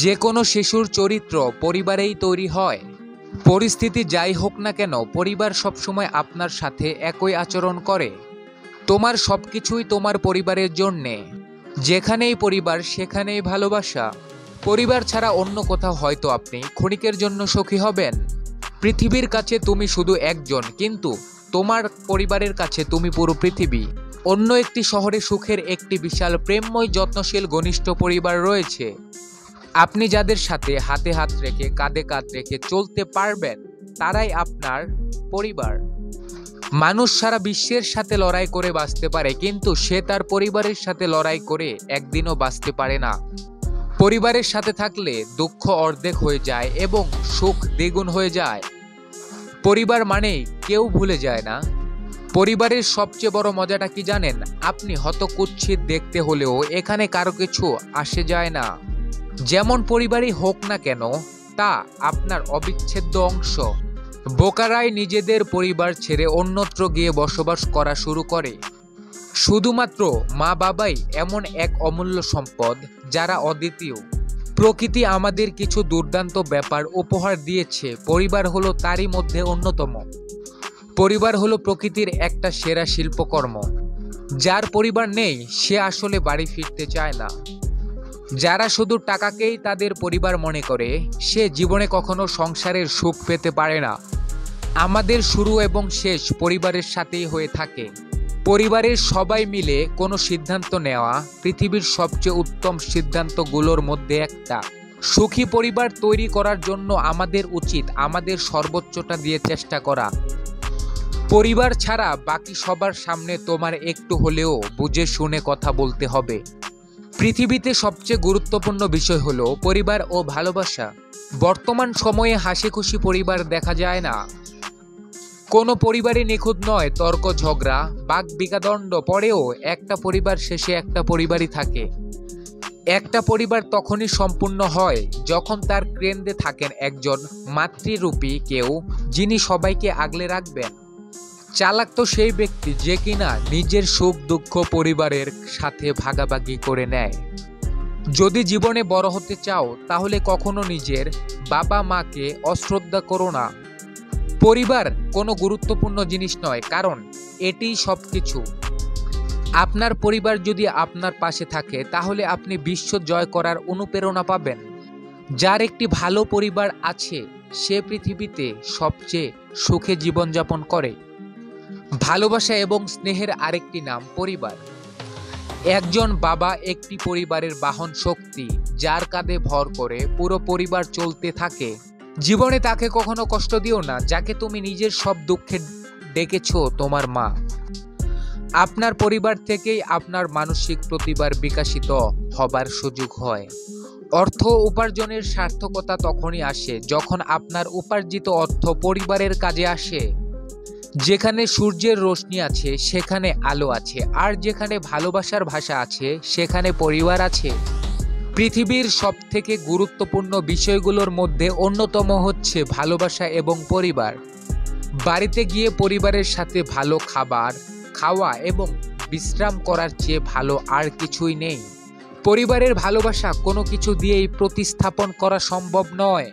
যে কোনো শিশুর চরিত্র পরিবারেই তৈরি হয়। পরিস্থিতি যাই হোক না কেন, পরিবার সবসময় আপনার সাথে একই আচরণ করে। তোমার সবকিছুই তোমার পরিবারের জন্যে। যেখানেই পরিবার সেখানেই ভালোবাসা। পরিবার ছাড়া অন্য কোথাও হয়তো আপনি ক্ষণিকের জন্য সুখী হবেন। পৃথিবীর কাছে তুমি শুধু একজন, কিন্তু তোমার পরিবারের কাছে তুমি পুরো পৃথিবী। অন্য একটি শহরে সুখের একটি বিশাল প্রেমময় যত্নশীল ঘনিষ্ঠ পরিবার রয়েছে। আপনি যাদের সাথে হাতে হাত রেখে কাঁধে কাঁধ রেখে চলতে পারবেন, তারাই আপনার পরিবার। মানুষ সারা বিশ্বের সাথে লড়াই করে বাঁচতে পারে, কিন্তু সে তার পরিবারের সাথে লড়াই করে একদিনও বাঁচতে পারে না। পরিবারের সাথে থাকলে দুঃখ অর্ধেক হয়ে যায় এবং সুখ দ্বিগুণ হয়ে যায়। পরিবার মানেই কেউ ভুলে যায় না। পরিবারের সবচেয়ে বড় মজাটা কি জানেন? আপনি হতকুৎসিত দেখতে হলেও এখানে কারো কিছু আসে যায় না। যেমন পরিবারই হোক না কেন, তা আপনার অবিচ্ছেদ্য অংশ। বোকারাই নিজেদের পরিবার ছেড়ে অন্যত্র গিয়ে বসবাস করা শুরু করে। শুধুমাত্র মা বাবাই এমন এক অমূল্য সম্পদ, যারা অদ্বিতীয়। প্রকৃতি আমাদের কিছু দুর্দান্ত ব্যাপার উপহার দিয়েছে, পরিবার হলো তারই মধ্যে অন্যতম। পরিবার হলো প্রকৃতির একটা সেরা শিল্পকর্ম। যার পরিবার নেই সে আসলে বাড়ি ফিরতে চায় না। যারা শুধু টাকাকেই তাদের পরিবার মনে করে, সে জীবনে কখনো সংসারের সুখ পেতে পারে না। আমাদের শুরু এবং শেষ পরিবারের সাথেই হয়ে থাকে। পরিবারের সবাই মিলে কোনো সিদ্ধান্ত নেওয়া পৃথিবীর সবচেয়ে উত্তম সিদ্ধান্তগুলোর মধ্যে একটা। সুখী পরিবার তৈরি করার জন্য আমাদের উচিত আমাদের সর্বোচ্চটা দিয়ে চেষ্টা করা। পরিবার ছাড়া বাকি সবার সামনে তোমার একটু হলেও বুঝে শুনে কথা বলতে হবে। পৃথিবীতে সবচেয়ে গুরুত্বপূর্ণ বিষয় হলো পরিবার ও ভালোবাসা। বর্তমান সময়ে হাসিখুশি পরিবার দেখা যায় না। কোনো পরিবারই নিখুঁত নয়। তর্ক ঝগড়া বাক বিকাদণ্ড পরেও একটা পরিবার শেষে একটা পরিবারই থাকে। একটা পরিবার তখনই সম্পূর্ণ হয় যখন তার কেন্দ্রে থাকেন একজন মাতৃরূপী কেউ, যিনি সবাইকে আগলে রাখবেন। চালাক তো সেই ব্যক্তি যে কিনা নিজের সুখ দুঃখ পরিবারের সাথে ভাগাভাগি করে নেয়। যদি জীবনে বড় হতে চাও, তাহলে কখনো নিজের বাবা মাকে অশ্রদ্ধা করো না। পরিবার কোনো গুরুত্বপূর্ণ জিনিস নয়, কারণ এটিই সবকিছু। আপনার পরিবার যদি আপনার পাশে থাকে, তাহলে আপনি বিশ্ব জয় করার অনুপ্রেরণা পাবেন। যার একটি ভালো পরিবার আছে, সে পৃথিবীতে সবচেয়ে সুখে জীবনযাপন করে। ভালোবাসা এবং স্নেহের আরেকটি নাম পরিবার। একজন বাবা একটি পরিবারের বাহন শক্তি, যার কাঁধে ভর করে পুরো পরিবার চলতে থাকে। জীবনে তাকে কখনো কষ্ট দিও না, যাকে তুমি নিজের সব দুঃখে ডেকেছো তোমার মা। আপনার পরিবার থেকেই আপনার মানসিক প্রতিভার বিকশিত হবার সুযোগ হয়। অর্থ উপার্জনের সার্থকতা তখনই আসে যখন আপনার উপার্জিত অর্থ পরিবারের কাজে আসে। যেখানে সূর্যের রোশনি আছে সেখানে আলো আছে, আর যেখানে ভালোবাসার ভাষা আছে সেখানে পরিবার আছে। পৃথিবীর সবথেকে গুরুত্বপূর্ণ বিষয়গুলোর মধ্যে অন্যতম হচ্ছে ভালোবাসা এবং পরিবার। বাড়িতে গিয়ে পরিবারের সাথে ভালো খাবার খাওয়া এবং বিশ্রাম করার চেয়ে ভালো আর কিছুই নেই। পরিবারের ভালোবাসা কোনো কিছু দিয়েই প্রতিস্থাপন করা সম্ভব নয়।